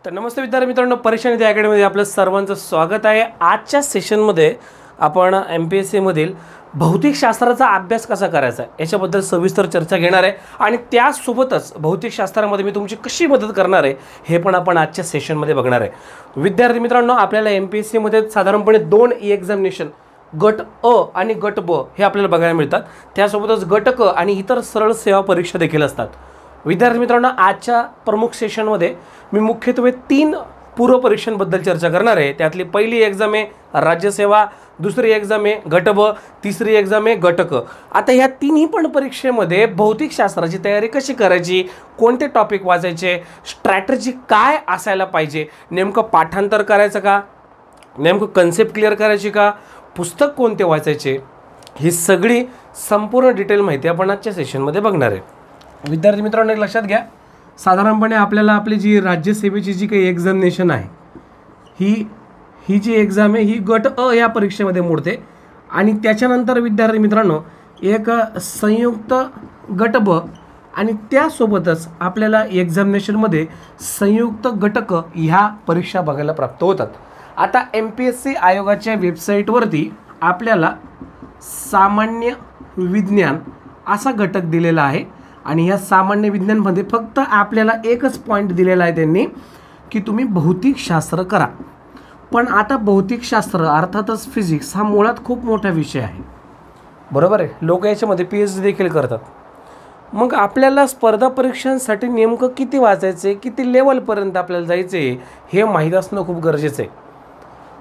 तर नमस्ते विद्यार्थी मित्रांनो, परीक्षा निधी अकॅडमीमध्ये आपलं सर्वांचं स्वागत आहे। आजच्या सेशनमध्ये आपण MPSC मधील भौतिकशास्त्राचा अभ्यास कसा करायचा याच्याबद्दल सविस्तर चर्चा घेणार आहे आणि त्यासोबतच भौतिकशास्त्रामध्ये मी तुमची कशी मदत करणार आहे हे पण आपण आजच्या सेशनमध्ये बघणार आहे। विद्यार्थी मित्रांनो, आपल्याला MPSC मध्ये साधारणपणे दोन एक्झामिनेशन गट अ आणि गट ब हे आपल्याला बघायला मिळतात। त्यासोबतच गट क आणि इतर सरळ सेवा परीक्षा देखील असतात। विद्यार्थी मित्रांनो, आजच्या प्रमुख सेशनमध्ये मी मुख्यत्वे तीन पूर्व परीक्षांबद्दल चर्चा करणार आहे। त्यातली पहिली एक्झाम आहे राज्यसेवा, दुसरी एक्झाम आहे गट ब, तिसरी एक्झाम आहे गट क। आता ह्या तिन्ही पण परीक्षेमध्ये भौतिकशास्त्राची तयारी कशी करायची, कोणते टॉपिक वाचायचे, स्ट्रॅटेजी काय असायला पाहिजे, नेमकं पाठांतर करायचं का, नेमकं कन्सेप्ट क्लिअर करायची का, पुस्तक कोणते वाचायचे, ही सगळी संपूर्ण डिटेल माहिती आपण आजच्या सेशनमध्ये बघणार आहे। विद्यार्थी मित्रांनो, एक लक्षात घ्या, साधारणपणे आपल्याला आपली जी राज्यसेवेची जी काही एक्झामिनेशन आहे ही जी एक्झाम आहे ही गट अ या परीक्षेमध्ये मोडते आणि त्याच्यानंतर विद्यार्थी मित्रांनो एक संयुक्त गट ब आणि त्यासोबतच आपल्याला एक्झामिनेशनमध्ये संयुक्त गट क ह्या परीक्षा बघायला प्राप्त होतात। आता MPSC आयोगाच्या वेबसाईटवरती आपल्याला सामान्य विज्ञान असा घटक दिलेला आहे आणि या सामान्य विज्ञानमध्ये फक्त आपल्याला एकच पॉईंट दिलेला आहे त्यांनी की तुम्ही भौतिकशास्त्र करा। पण आता भौतिकशास्त्र अर्थातच फिजिक्स हा मुळात खूप मोठा विषय आहे, बरोबर आहे। लोक याच्यामध्ये PhD देखील करतात। मग आपल्याला स्पर्धा परीक्षांसाठी नेमकं किती वाचायचे, किती लेवलपर्यंत आपल्याला जायचे हे माहीत असणं खूप गरजेचं आहे,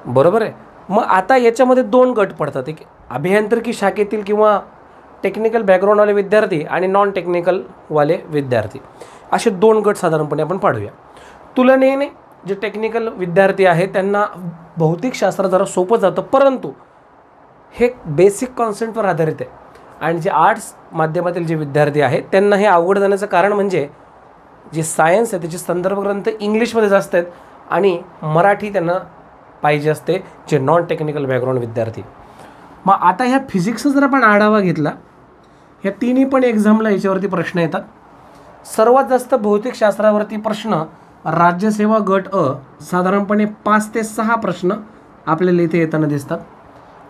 बरोबर आहे। मग आता याच्यामध्ये दोन गट पडतात, एक अभियांत्रिकी शाखेतील किंवा टेक्निकल बॅकग्राऊंडवाले विद्यार्थी आणि नॉन टेक्निकलवाले विद्यार्थी, असे दोन गट साधारणपणे आपण पाडूया। तुलनेने जे टेक्निकल विद्यार्थी आहेत त्यांना भौतिकशास्त्र जरा सोपं जातं, परंतु हे बेसिक कॉन्सेप्टवर आधारित आहे आणि जे आर्ट्स माध्यमातील जे विद्यार्थी आहेत त्यांना हे अवघड जाण्याचं कारण म्हणजे जे सायन्स आहे त्याचे संदर्भ ग्रंथ इंग्लिशमध्ये जास्त आहेत आणि मराठी त्यांना पाहिजे असते, जे नॉन टेक्निकल बॅकग्राऊंड विद्यार्थी। मग आता ह्या फिजिक्सचा जर आपण आढावा घेतला, ह्या तिन्ही पण एक्झामला याच्यावरती प्रश्न येतात। सर्वात जास्त भौतिकशास्त्रावरती प्रश्न राज्यसेवा गट अ साधारणपणे 5 ते 6 प्रश्न आपल्याला इथे येताना दिसतात।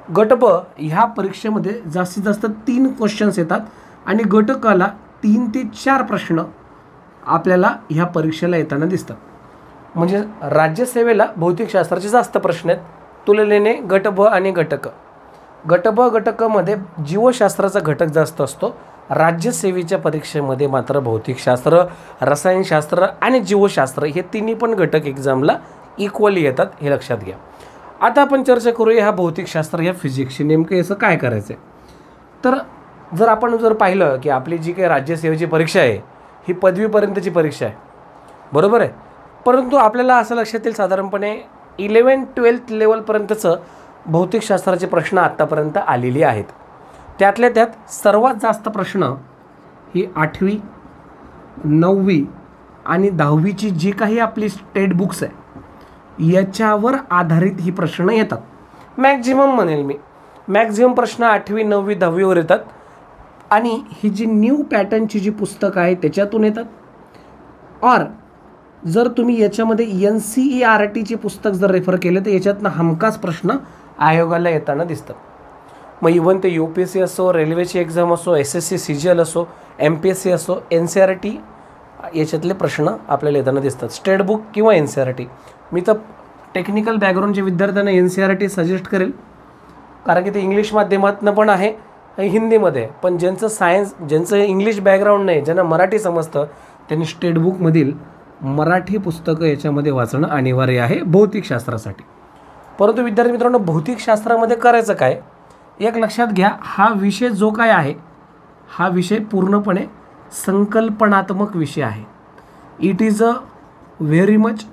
गट ब ह्या परीक्षेमध्ये जास्तीत जास्त 3 क्वेश्चन्स येतात आणि गट क ला 3 ते 4 प्रश्न आपल्याला ह्या परीक्षेला येताना दिसतात। म्हणजे राज्यसेवेला भौतिकशास्त्राचे जास्त प्रश्न आहेत तुलनेने गट ब आणि गट क। गट ब गट क मध्ये जीवशास्त्राचा घटक जास्त असतो। राज्यसेवेच्या परीक्षेमध्ये मात्र भौतिकशास्त्र, रसायनशास्त्र आणि जीवशास्त्र हे तिन्ही पण घटक एक्झामला इक्वली येतात, हे लक्षात घ्या। आता आपण चर्चा करूया ह्या भौतिकशास्त्र या फिजिक्सची नेमकं याचं काय करायचं आहे। तर जर आपण पाहिलं की आपली जी काही राज्यसेवेची परीक्षा आहे ही पदवीपर्यंतची परीक्षा आहे, बरोबर आहे। परंतु आपल्याला असं लक्षात येईल साधारणपणे 11-12 लेवलपर्यंतचं भौतिकशास्त्राचे प्रश्न आत्तापर्यंत आलेले आहेत। त्यातल्या त्यात सर्वात जास्त प्रश्न ही 8वी, 9वी आणि 10वीची जी काही आपली स्टेट बुक्स आहे याच्यावर आधारित ही प्रश्न येतात। मॅक्झिमम म्हणेल मी, मॅक्झिमम प्रश्न 8वी, 9वी, 10वीवर येतात आणि ही जी न्यू पॅटर्नची जी पुस्तकं आहेत त्याच्यातून येतात। और जर तुम्ही याच्यामध्ये NCERTची पुस्तक जर रेफर केलं तर याच्यातनं हमखास प्रश्न आयोगाला येताना दिसतात। मग इव्हन ते UPSC असो, रेल्वेची एक्झाम असो, SSC CGL असो, MPSC असो, NCERT याच्यातले प्रश्न आपल्याला येताना दिसतात, स्टेट बुक किंवा NCERT। मी तर टेक्निकल बॅकग्राऊंडच्या विद्यार्थ्यांना NCERT सजेस्ट करेल, कारण की ते इंग्लिश माध्यमातनं पण आहे आणि हिंदीमध्ये आहे। पण ज्यांचं सायन्स, ज्यांचं इंग्लिश बॅकग्राऊंड नाही, ज्यांना मराठी समजतं, त्यांनी स्टेट बुकमधील मराठी पुस्तकं याच्यामध्ये वाचणं अनिवार्य आहे भौतिकशास्त्रासाठी। परंतु विद्यार्थी मित्रांनो, भौतिकशास्त्रामध्ये करायचं काय, एक लक्षात घ्या, हा विषय जो काय आहे हा विषय पूर्णपणे संकल्पनात्मक विषय आहे। It is a very much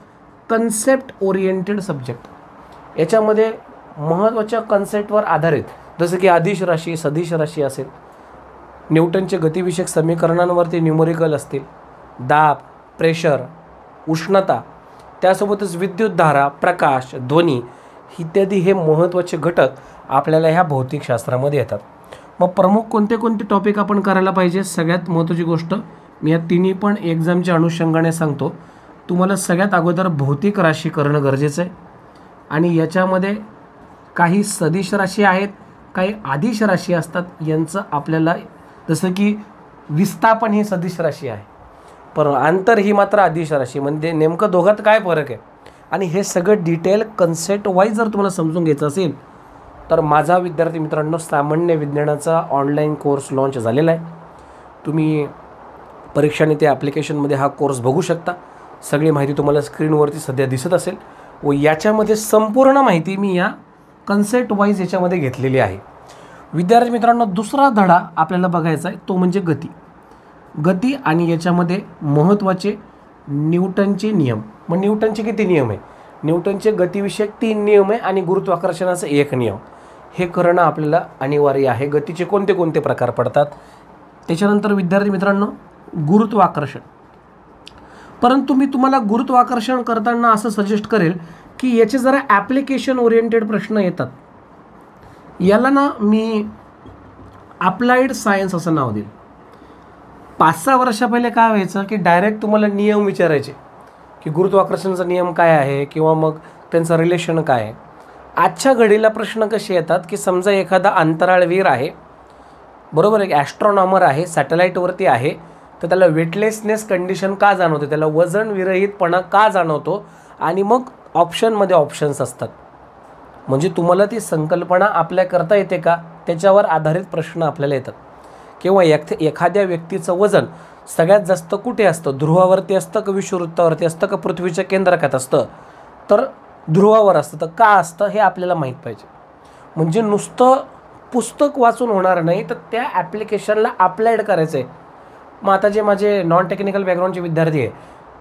concept oriented subject. याच्यामध्ये महत्त्वाच्या कन्सेप्टवर आधारित, जसं की अदिश राशी, सदिश राशी असेल, न्यूटनचे गतिविषयक समीकरणांवरती न्यूमरिकल असतील, दाब, प्रेशर, उष्णता, त्यासोबतच विद्युतधारा, प्रकाश, ध्वनी इत्यादी हे महत्त्वाचे घटक आपल्याला ह्या भौतिकशास्त्रामध्ये येतात। मग प्रमुख कोणते कोणते टॉपिक आपण करायला पाहिजे, सगळ्यात महत्त्वाची गोष्ट मी या तिन्ही पण एक्झामच्या अनुषंगाने सांगतो। तुम्हाला सगळ्यात अगोदर भौतिक राशी करणं गरजेचं आहे आणि याच्यामध्ये काही सदिश राशी आहेत, काही आदिश राशी असतात. यांचं आपल्याला जसं की विस्थापन ही सदिश राशी आहे, पण अंतर ही मात्र आदिश राशी. म्हणजे नेमकं दोघात काय फरक आहे आणि हे सगळं डिटेल कन्सेप्ट वाईज जर तुम्हाला समजून घ्यायचं असेल तर माझा विद्यार्थी मित्रांनो सामान्य विज्ञानाचा ऑनलाईन कोर्स लॉन्च झालेला आहे. तुम्ही परीक्षा नीती ॲप्लिकेशनमध्ये हा कोर्स बघू शकता. सगळी माहिती तुम्हाला स्क्रीनवरती सध्या दिसत असेल व याच्यामध्ये संपूर्ण माहिती मी या कन्सेप्ट वाईज याच्यामध्ये घेतलेली आहे. विद्यार्थी मित्रांनो दुसरा धडा आपल्याला बघायचा आहे तो म्हणजे गती आणि याच्यामध्ये महत्त्वाचे न्यूटनचे नियम. मग न्यूटनचे किती नियम आहे? न्यूटनचे गतिविषयक 3 नियम आहे आणि गुरुत्वाकर्षणाचा 1 नियम. हे करणं आपल्याला अनिवार्य आहे. गतीचे कोणते कोणते प्रकार पडतात. त्याच्यानंतर विद्यार्थी मित्रांनो गुरुत्वाकर्षण. परंतु मी तुम्हाला गुरुत्वाकर्षण करताना असं सजेस्ट करेल की याचे जरा ॲप्लिकेशन ओरिएंटेड प्रश्न येतात. याला ना मी अप्लाइड सायन्स असं नाव देईल. 5-6 वर्षा पहिले काय व्हायचं की डायरेक्ट तुम्हाला नियम विचारायचे की गुरुत्वाकर्षणाचा नियम काय आहे किंवा मग त्यांचं रिलेशन काय आहे. आजच्या घडीला प्रश्न कसे येतात की समजा एखादा अंतराळवीर आहे, बरोबर, एक ॲस्ट्रॉनॉमर आहे, सॅटेलाईटवरती आहे, तर त्याला वेटलेसनेस कंडिशन का जाणवते, त्याला वजन विरहितपणा का जाणवतो आणि मग ऑप्शनमध्ये ऑप्शन्स असतात. म्हणजे तुम्हाला ती संकल्पना आपल्या करता येते का त्याच्यावर आधारित प्रश्न आपल्याला येतात. किंवा एखाद्या व्यक्तीचं वजन सगळ्यात जास्त कुठे असतं, ध्रुवावरती असतं का विषुववृत्तावरती असतं का पृथ्वीच्या केंद्रकात असतं, तर ध्रुवावर असतं. तर का असतं हे आपल्याला माहीत पाहिजे. म्हणजे नुसतं पुस्तक वाचून होणार नाही, तर त्या ॲप्लिकेशनला अप्लाइड करायचं आहे. मग आता जे माझे नॉन टेक्निकल बॅकग्राऊंडचे विद्यार्थी आहे,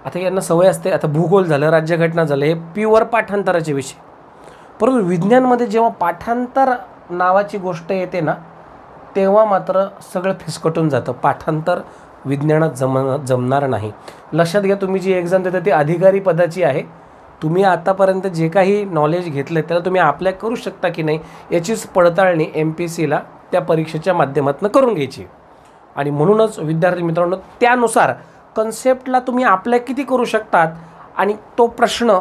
आता यांना सवय असते, आता भूगोल झालं, राज्यघटना झालं, हे प्युअर पाठांतराचे विषय. परंतु विज्ञानमध्ये जेव्हा पाठांतर नावाची गोष्ट येते ना तेव्हा मात्र सगळं फिसकटून जातं. पाठांतर विज्ञानात जमणार नाही. लक्षात घ्या, तुम्ही जी एक्झाम देता ती अधिकारी पदाची आहे. तुम्ही आतापर्यंत जे काही नॉलेज घेतलं त्याला तुम्ही अप्लाय करू शकता की नाही याचीच पडताळणी MPSCला त्या परीक्षेच्या माध्यमातून करून घ्यायची. आणि म्हणूनच विद्यार्थी मित्रांनो त्यानुसार कन्सेप्टला तुम्ही अप्लाय किती करू शकतात आणि तो प्रश्न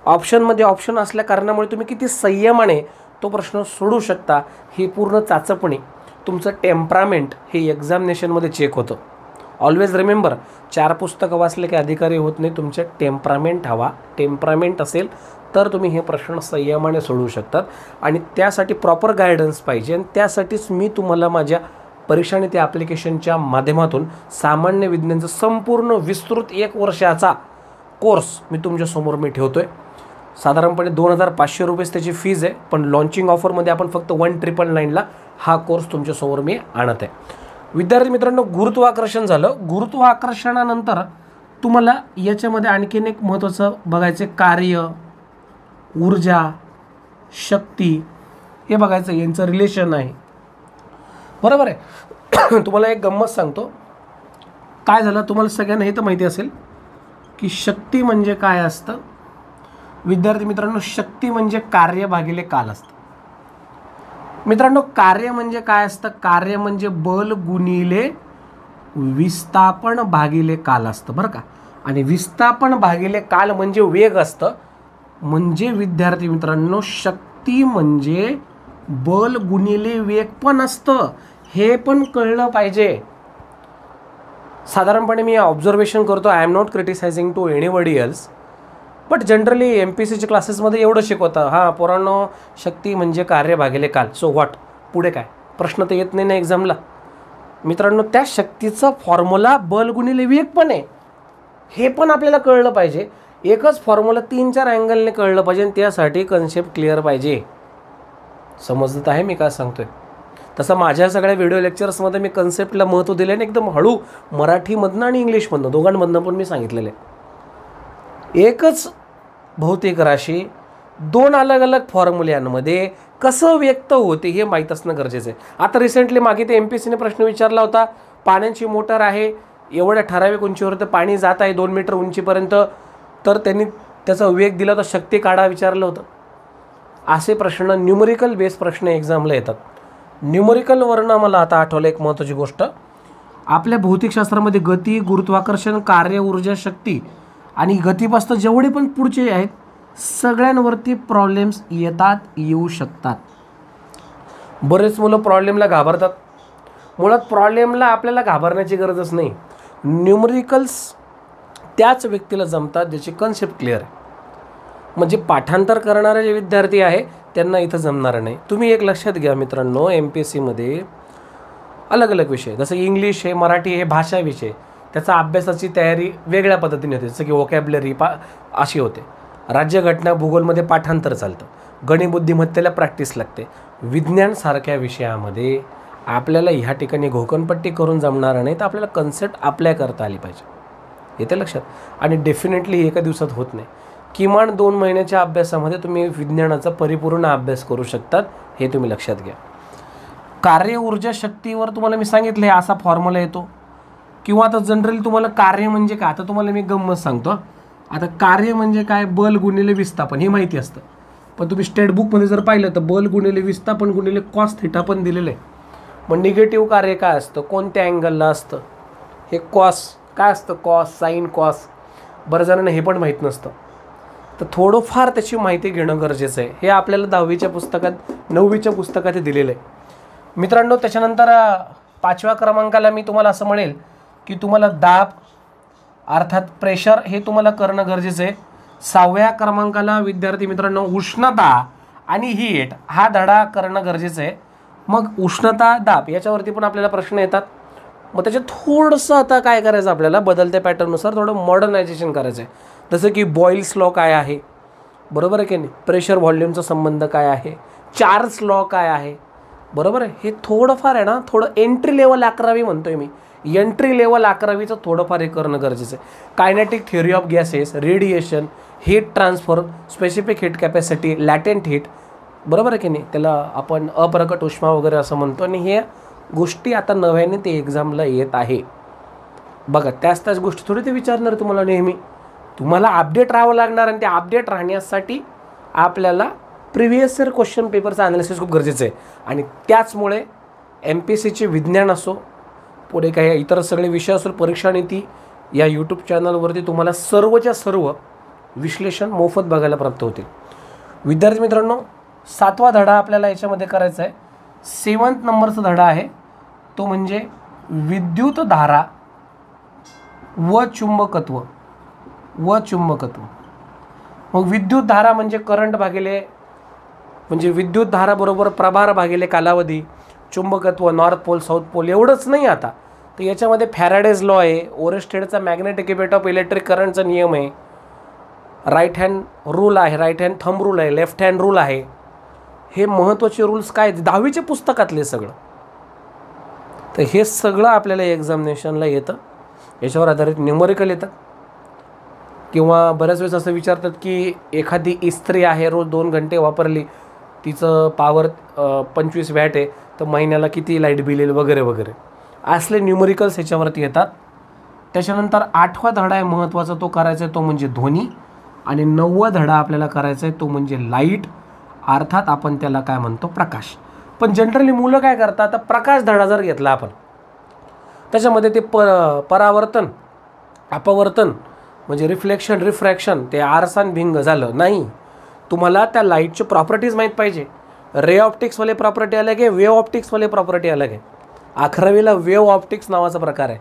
ऑप्शनमध्ये ऑप्शन असल्या कारणामुळे तुम्ही किती संयमाने तो प्रश्न सोडवू शकता ही पूर्ण चाचपणी तुमचं टेम्परामेंट हे एक्झामिनेशनमध्ये चेक होतं. ऑलवेज रिमेंबर, 4 पुस्तकं वाचले की अधिकारी होत नाही. तुमचे टेम्परामेंट हवा. टेम्परामेंट असेल तर तुम्ही हे प्रश्न संयमाने सोडवू शकतात आणि त्यासाठी प्रॉपर गायडन्स पाहिजे. आणि त्यासाठीच मी तुम्हाला माझ्या परीक्षा नीती ॲप्लिकेशनच्या माध्यमातून सामान्य विज्ञानाचा संपूर्ण विस्तृत 1 वर्षाचा कोर्स मी तुमच्यासमोर ठेवतो आहे. साधारणपणे 2,500 रुपये त्याची फीज आहे, पण लॉन्चिंग ऑफरमध्ये आपण फक्त 1,999ला हा कोर्स तुमच्यासमोर मी आणत आहे. विद्यार्थी मित्रांनो गुरुत्वाकर्षण झालं. गुरुत्वाकर्षणानंतर तुम्हाला याच्यामध्ये आणखीन एक महत्त्वाचं बघायचं कार्य, ऊर्जा, शक्ती हे बघायचं, यांचं रिलेशन आहे. बरोबर आहे. तुम्हाला एक गंमत सांगतो. काय झालं तुम्हाला सगळ्यांना हे तर माहिती असेल की शक्ती म्हणजे काय असतं. विद्यार्थी मित्रांनो शक्ती म्हणजे कार्य भागिले काल असतं. मित्रांनो कार्य म्हणजे काय असतं. कार्य म्हणजे बल गुणिले विस्थापन भागिले काल असतं बरं का. आणि विस्थापन भागिले काल म्हणजे वेग असतं. म्हणजे विद्यार्थी मित्रांनो शक्ती म्हणजे बल गुणिले वेग पण असतं. हे पण कळलं पाहिजे. साधारणपणे मी ऑब्झर्वेशन करतो. I am not criticising to anybody else, but generally MPSCच्या क्लासेसमध्ये एवढं शिकवतं, हां पोरांनो शक्ती म्हणजे कार्य भागिले काल. सो व्हॉट, पुढे काय प्रश्न तर येत नाही ना एक्झामला. मित्रांनो त्या शक्तीचा फॉर्म्युला बल गुणिले वेग पण आहे. हे पण आपल्याला कळलं पाहिजे. एकच फॉर्म्युला 3-4 अँगलने कळलं पाहिजे आणि त्यासाठी कन्सेप्ट क्लिअर पाहिजे. समजत आहे मी काय सांगतोय. तसं माझ्या सगळ्या व्हिडिओ लेक्चर्समध्ये मी कन्सेप्टला महत्त्व दिले आणि एकदम हळू मराठीमधनं आणि इंग्लिशमधनं दोघांमधनं पण मी सांगितलेलं आहे. एकच भौतिक राशी 2 अलग अलग फॉर्म्युल्यांमध्ये कसं व्यक्त होते हे माहीत असणं गरजेचं आहे. आता रिसेंटली मागे ते MPSCने प्रश्न विचारला होता. पाण्याची मोटर आहे, एवढ्या ठराविक उंचीवर तर पाणी जात आहे 2 मीटर उंचीपर्यंत, तर त्यांनी त्याचा वेग दिला होता, शक्ती काढा विचारलं होतं. असे प्रश्न न्यूमरिकल बेस प्रश्न एक्झामला येतात. न्यूमरिकलवरनं मला आता आठवलं एक महत्त्वाची गोष्ट. आपल्या भौतिकशास्त्रामध्ये गती, गुरुत्वाकर्षण, कार्य, ऊर्जा, शक्ती आणि गतिपास्त जेवढे पण पुढचे आहेत सगळ्यांवरती प्रॉब्लेम्स येऊ शकतात. बरेच मुलं प्रॉब्लेमला घाबरतात. मुळात प्रॉब्लेमला आपल्याला घाबरण्याची गरजच नाही. न्यूमरिकल्स त्याच व्यक्तीला जमतात ज्याची कन्सेप्ट क्लिअर आहे. म्हणजे पाठांतर करणारे जे विद्यार्थी आहे त्यांना इथं जमणार नाही. तुम्ही एक लक्षात घ्या मित्रांनो, MPSCमध्ये अलग अलग विषय, जसं इंग्लिश आहे, मराठी हे भाषा विषय, त्याचा अभ्यासाची तयारी वेगळ्या पद्धतीने होते. जसं की वोकॅब्लरी अशी होते. राज्यघटना भूगोलमध्ये पाठांतर चालतं. गणित बुद्धिमत्तेला प्रॅक्टिस लागते. विज्ञानसारख्या विषयामध्ये आपल्याला ह्या ठिकाणी घोकणपट्टी करून जमणार नाही, तर आपल्याला कन्सेप्ट अप्लाय करता आली पाहिजे. येते लक्षात. आणि डेफिनेटली एका दिवसात होत नाही. किमान 2 महिन्याच्या अभ्यासामध्ये तुम्ही विज्ञानाचा परिपूर्ण अभ्यास करू शकतात, हे तुम्ही लक्षात घ्या. कार्य ऊर्जा शक्तीवर तुम्हाला मी सांगितलं आहे असा फॉर्म्युला येतो. किंवा आता जनरली तुम्हाला कार्य म्हणजे काय, आता तुम्हाला मी गंमत सांगतो. आता कार्य म्हणजे काय, बल गुणिले विस्थापन हे माहिती असतं. पण तुम्ही स्टेट बुकमध्ये जर पाहिलं तर बल गुणिले विस्थापन गुणिले कॉस थिटा पण दिलेलं आहे. मग निगेटिव्ह कार्य काय असतं, कोणत्या अँगलला असतं, हे कॉस काय असतं, कॉस साईन कॉस. बऱ्याच जणांना हे पण माहीत नसतं. तर थोडंफार त्याची माहिती घेणं गरजेचं आहे. हे आपल्याला 10वीच्या पुस्तकात 9वीच्या पुस्तकात हे दिलेलं आहे मित्रांनो. त्याच्यानंतर 5व्या क्रमांकाला मी तुम्हाला असं म्हणेल की तुम्हाला दाब अर्थात प्रेशर हे तुम्हाला करणं गरजेचं आहे. 6व्या क्रमांकाला विद्यार्थी मित्रांनो उष्णता आणि हीट हा धडा करणं गरजेचं आहे. मग उष्णता दाब याच्यावरती पण आपल्याला प्रश्न येतात. मग त्याच्यात थोडंसं आता काय करायचं, आपल्याला बदलत्या पॅटर्ननुसार थोडं मॉडर्नायझेशन करायचं आहे. जसं की बॉईल्स लॉ काय आहे, बरोबर आहे की नाही, प्रेशर व्हॉल्यूमचा संबंध काय आहे, चार्ल्स लॉ काय आहे, बरोबर आहे. हे थोडंफार आहे ना, थोडं एंट्री लेवल 11वी म्हणतोय मी, एंट्री लेवल 11वीचं थोडंफार हे करणं गरजेचं आहे. Kinetic theory of gases, radiation, heat transfer, specific heat capacity, latent heat, बरोबर आहे की नाही, त्याला आपण अप्रकट उष्मा वगैरे असं म्हणतो. आणि हे गोष्टी आता नव्याने ते एक्झामला येत आहे. बघा त्याच गोष्टी थोडी ते विचारणार तुम्हाला नेहमी. तुम्हाला अपडेट राहावं लागणार आणि ते अपडेट राहण्यासाठी आपल्याला प्रिव्हियस इयर क्वेश्चन पेपरचं ॲनालिसिस खूप गरजेचं आहे. आणि त्याचमुळे MPSCचे विज्ञान असो, पुढे काही इतर सगळे विषय असो, परीक्षा नीती या यूट्यूब चॅनलवरती तुम्हाला सर्वच्या सर्व विश्लेषण मोफत बघायला प्राप्त होतील. विद्यार्थी मित्रांनो 7वा धडा आपल्याला याच्यामध्ये करायचा आहे. 7th नंबरचा धडा आहे तो म्हणजे विद्युत धारा व चुंबकत्व. मग विद्युत धारा म्हणजे करंट भागिले, म्हणजे विद्युत धारा बरोबर प्रभार भागिले कालावधी, चुंबकत्व नॉर्थ पोल साऊथ पोल एवढंच नाही. आता तर याच्यामध्ये फॅराडेज लॉ आहे, ओरेस्टेडचा मॅग्नेटिक इफेक्ट ऑफ इलेक्ट्रिक करंटचा नियम आहे, राईट हँड रूल आहे, राईट हँड थंब रूल आहे, लेफ्ट हँड रूल आहे. हे महत्त्वाचे रूल्स काय आहेत 10वीच्या पुस्तकातले सगळं. तर हे सगळं आपल्याला एक्झामिनेशनला येतं. याच्यावर आधारित न्यूमरिकल येतं. किंवा बऱ्याच वेळेस असं विचारतात की एखादी इस्त्री आहे, रोज 2 घंटे वापरली, तिचं पॉवर 25 वॅट आहे, तर महिन्याला किती लाईट बिल येईल वगैरे वगैरे, असले न्यूमरिकल्स ह्याच्यावरती येतात. त्याच्यानंतर 8वा धडा आहे महत्त्वाचा, तो करायचा आहे तो म्हणजे ध्वनी. आणि 9वा धडा आपल्याला करायचा आहे तो म्हणजे लाईट, अर्थात आपण त्याला काय म्हणतो प्रकाश. पण जनरली मुलं काय करतात, आता प्रकाश धडा जर घेतला आपण, त्याच्यामध्ये ते परावर्तन अपवर्तन म्हणजे रिफ्लेक्शन रिफ्रॅक्शन ते आरसान भिंग झालं नाही. तुम्हाला त्या लाईटचे प्रॉपर्टीज माहीत पाहिजे. रे ऑप्टिक्सवाले प्रॉपर्टी अलग आहे, वेव ऑप्टिक्सवाले प्रॉपर्टी अलग आहे. 11वीला वेव ऑप्टिक्स नावाचा प्रकार आहे.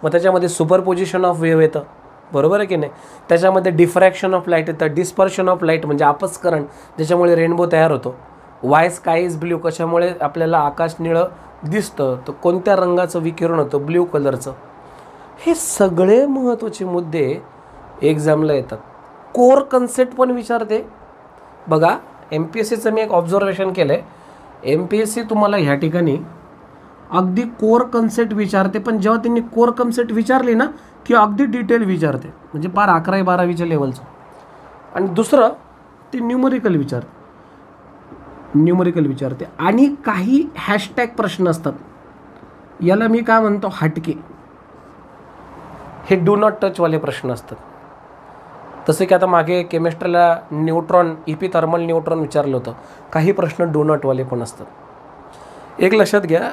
मग त्याच्यामध्ये सुपरपोजिशन ऑफ वेव येतं, बरोबर आहे की नाही. त्याच्यामध्ये डिफ्रॅक्शन ऑफ लाईट येतं, डिस्पर्शन ऑफ लाईट म्हणजे अपस्करण, ज्याच्यामुळे रेनबो तयार होतो. वाय स्काय इज ब्ल्यू, कशामुळे आपल्याला आकाश निळं दिसतं, तर कोणत्या रंगाचं विकिरण होतं, ब्ल्यू कलरचं. हे सगळे महत्त्वाचे मुद्दे एक्झामला येतात. कोर कन्सेप्ट पण विचारते. बघा MPSCचं मी एक ऑब्झर्वेशन केलं आहे, MPSC तुम्हाला ह्या ठिकाणी अगदी कोर कन्सेप्ट विचारते. पण जेव्हा त्यांनी कोर कन्सेप्ट विचारली ना की अगदी डिटेल विचारते, म्हणजे पार 11वी-12वीच्या लेवलचं. आणि दुसरं ते न्यूमरिकल विचारते. आणि काही हॅशटॅग प्रश्न असतात, याला मी काय म्हणतो हटके, हे डू नॉट टचवाले प्रश्न असतात. तसे की आता मागे केमिस्ट्रीला न्यूट्रॉन थर्मल न्यूट्रॉन विचारलं होतं. काही प्रश्न डू नॉटवाले पण असतात. एक लक्षात घ्या,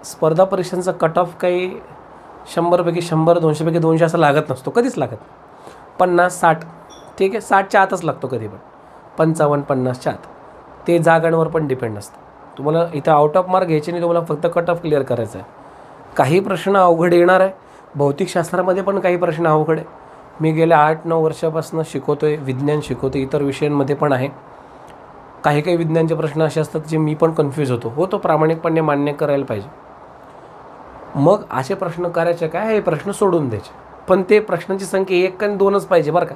स्पर्धा परीक्षांचा कट ऑफ काही 100पैकी 100, 200पैकी 200 असं लागत नसतो, कधीच लागत. 50-60, ठीक आहे, 60च्या आतच लागतो कधी पण, 55-50च्या आत. ते जागांवर पण डिपेंड असतं. तुम्हाला इथं आउट ऑफ मार्क घ्यायचे नाही, तुम्हाला फक्त कट ऑफ क्लिअर करायचं आहे. काही प्रश्न अवघड येणार आहे. भौतिकशास्त्रामध्ये पण काही प्रश्न अवघड आहे. मी गेल्या 8-9 वर्षापासून शिकवतो आहे, विज्ञान शिकवतो, इतर विषयांमध्ये पण आहे. काही विज्ञानचे प्रश्न असे असतात जे मी पण कन्फ्यूज होतो, तो प्रामाणिकपणे मान्य करायला पाहिजे. मग असे प्रश्न करायचे काय, हे प्रश्न सोडून द्यायचे. पण ते प्रश्नांची संख्या 1 आणि 2च पाहिजे बरं का.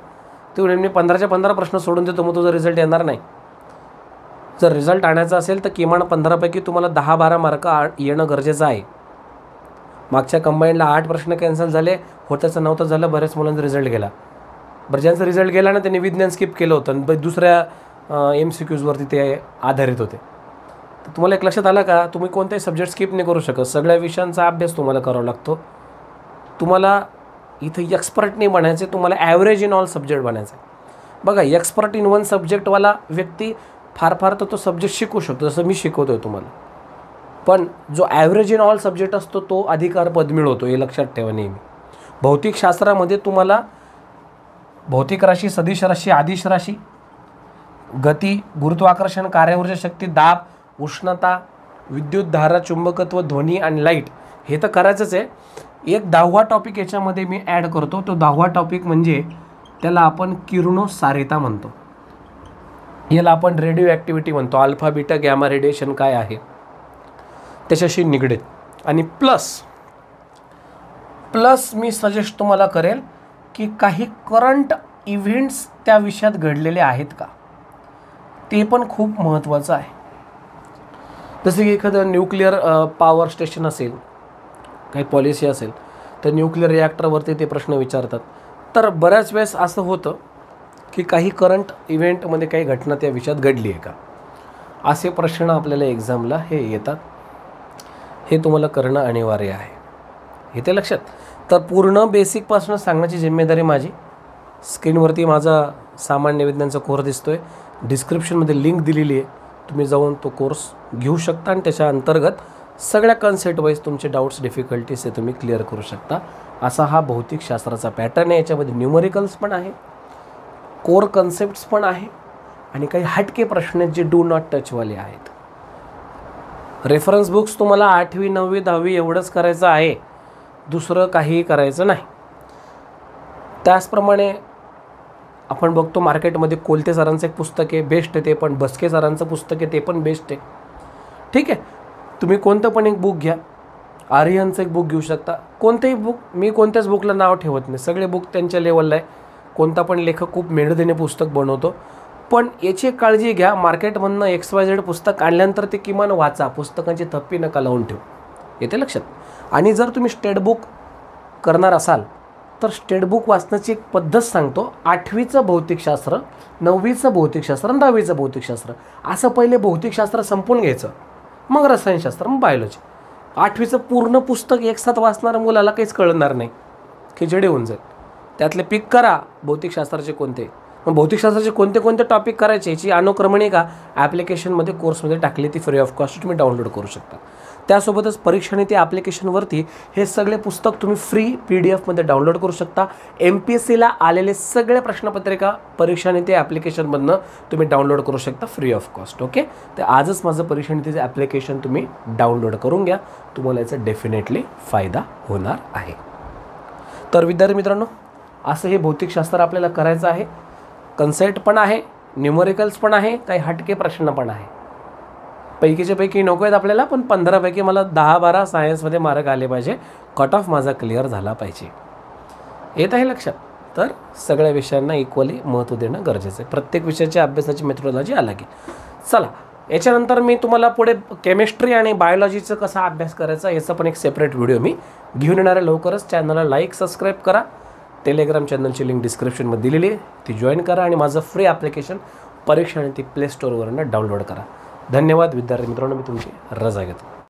तुम्ही मी 15च्या 15 प्रश्न सोडून देतो, मग तुझा रिझल्ट येणार नाही. जर रिझल्ट आणायचा असेल तर किमान 15पैकी तुम्हाला 10-12 मार्क येणं गरजेचं आहे. मागच्या कंबाईनला 8 प्रश्न कॅन्सल झाले, होत्याचं नव्हतं झालं, बऱ्याच मुलांचा रिझल्ट गेला. बरं, ज्यांचा रिझल्ट गेला ना त्यांनी विज्ञान स्किप केलं होतं आणि दुसऱ्या MCQजवरती ते आधारित होते. तर तुम्हाला एक लक्षात आलं का, तुम्ही कोणताही सब्जेक्ट स्किप नाही करू शकत. सगळ्या विषयांचा अभ्यास तुम्हाला करावा लागतो. तुम्हाला इथं एक्सपर्ट नाही बनायचं, तुम्हाला ॲव्हरेज इन ऑल सब्जेक्ट बनायचं आहे. बघा, एक्सपर्ट इन वन सब्जेक्टवाला व्यक्ती फार तर तो सब्जेक्ट शिकू शकतो, जसं मी शिकवतो आहे तुम्हाला. पण जो ॲव्हरेज इन ऑल सब्जेक्ट असतो तो अधिकार पदमिळ होतो, हे लक्षात ठेवा नेहमी. भौतिकशास्त्रामध्ये तुम्हाला भौतिक राशी, सदिश राशी, आदिश राशी, गती, गुरुत्वाकर्षण, कार्यावर्ज शक्ती, दाब, उष्णता, विद्युत धारा, चुंबकत्व, ध्वनी आणि लाईट हे तर करायचंच आहे. एक 10वा टॉपिक याच्यामध्ये मी ॲड करतो. तो 10वा टॉपिक म्हणजे त्याला आपण किरणोत्सारिता म्हणतो. याला आपण रेडिओ ॲक्टिव्हिटी म्हणतो. अल्फा, बीटा, गॅमा रेडिएशन काय आहे त्याच्याशी निगडीत. आणि प्लस मी सजेस्ट तुम्हाला करेल की काही करंट इव्हेंट्स त्या विषयात घडलेले आहेत का, ते पण खूप महत्त्वाचं आहे. जसं की एखादं न्यूक्लिअर पॉवर स्टेशन असेल, काही पॉलिसी असेल, तर न्यूक्लिअर रिॲक्टरवरती ते प्रश्न विचारतात. तर बऱ्याच वेळेस असं होतं की काही करंट इव्हेंटमध्ये काही घटना त्या विषयात घडली आहे का, असे प्रश्न आपल्याला एक्झामला हे येतात. हे तुम्हाला करणं अनिवार्य आहे, हे ते लक्षात. तर पूर्ण बेसिकपासून सांगण्याची जिम्मेदारी माझी. स्क्रीनवरती माझा सामान्य विज्ञानचा कोर्स दिसतो आहे, डिस्क्रिप्शनमध्ये लिंक दिलेली आहे, तुम्ही जाऊन तो कोर्स घेऊ शकता आणि त्याच्या अंतर्गत सगळ्या कन्सेप्ट वाईज तुमचे डाऊट्स, डिफिकल्टीज हे तुम्ही क्लिअर करू शकता. असा हा भौतिकशास्त्राचा पॅटर्न आहे. याच्यामध्ये न्यूमरिकल्स पण आहे, कोर कन्सेप्ट्स पण आहे आणि काही हटके प्रश्न आहेत जे डू नॉट टचवाले आहेत. रेफरन्स बुक्स तुम्हाला 8वी 9वी 10वी एवढंच करायचं आहे, दुसरं काहीही करायचं नाही. त्याचप्रमाणे आपण बघतो मार्केटमध्ये कोलते सरांचं एक पुस्तक आहे, बेस्ट आहे ते, पण बस्के सरांचं पुस्तक आहे ते पण बेस्ट आहे. ठीक आहे, तुम्ही कोणतं पण एक बुक घ्या. आर्यनचं एक बुक घेऊ शकता, कोणतेही बुक. मी कोणत्याच बुकला नाव ठेवत नाही, सगळे बुक त्यांच्या लेवलला आहे. कोणता पण लेखक खूप मेहनतीने पुस्तक बनवतो, पण याची काळजी घ्या, मार्केटमधनं XYZ पुस्तक आणल्यानंतर ते किमान वाचा, पुस्तकांची थप्पी नका लावून ठेवू, येते लक्षात. आणि जर तुम्ही स्टेट बुक करणार असाल तर स्टेट बुक वाचण्याची एक पद्धत सांगतो. 8वीचं भौतिकशास्त्र, 9वीचं भौतिकशास्त्र आणि 10वीचं भौतिकशास्त्र, असं पहिले भौतिकशास्त्र संपून घ्यायचं, मग रसायनशास्त्र, मग बायोलॉजी. 8वीचं पूर्ण पुस्तक एकसाथ वाचणाऱ्या मुलाला काहीच कळणार नाही, खिचडी होऊन जाईल. त्यातले पिक करा भौतिकशास्त्राचे कोणते, मग भौतिकशास्त्राचे कोणते टॉपिक करायचे याची अनुक्रमणिका ॲप्लिकेशनमध्ये कोर्समध्ये टाकली, ती फ्री ऑफ कॉस्ट तुम्ही डाउनलोड करू शकता. त्यासोबतच परीक्षा नीती ॲप्लिकेशनवरती हे सगळे पुस्तक तुम्ही फ्री PDF मध्ये डाउनलोड करू शकता. MPSCला आलेले सगळे प्रश्नपत्रिका परीक्षा नीती ॲप्लिकेशनमधनं तुम्ही डाउनलोड करू शकता फ्री ऑफ कॉस्ट. ओके, तर आजच माझं परीक्षा नीतीचं ॲप्लिकेशन तुम्ही डाउनलोड करून घ्या, तुम्हाला याचा डेफिनेटली फायदा होणार आहे. तर विद्यार्थी मित्रांनो, असं हे भौतिकशास्त्र आपल्याला करायचं आहे. कन्सेप्ट पण आहे, न्यूमरिकल्स पण आहे, काही हटके प्रश्न पण आहे. पैकीच्या पैकी नको आहेत आपल्याला, पण 15पैकी मला 10-12 सायन्समध्ये मार्क आले पाहिजे, कट ऑफ माझा क्लिअर झाला पाहिजे, येत आहे लक्षात. तर सगळ्या विषयांना इक्वली महत्त्व देणं गरजेचं आहे. प्रत्येक विषयाच्या अभ्यासाची मेथोडॉलॉजी अलग आहे. चला, याच्यानंतर मी तुम्हाला पुढे केमिस्ट्री आणि बायोलॉजीचं कसा अभ्यास करायचा याचा पण एक सेपरेट व्हिडिओ मी घेऊन येणार आहे लवकरच. चॅनलला लाईक, सबस्क्राईब करा. टेलिग्राम चॅनलची लिंक डिस्क्रिप्शनमध्ये दिलेली आहे, ती जॉईन करा आणि माझं फ्री ॲप्लिकेशन परीक्षा नीती प्ले स्टोअरवरून डाउनलोड करा. धन्यवाद विद्यार्थी मित्रांनो, मी तुमची रजा घेतो.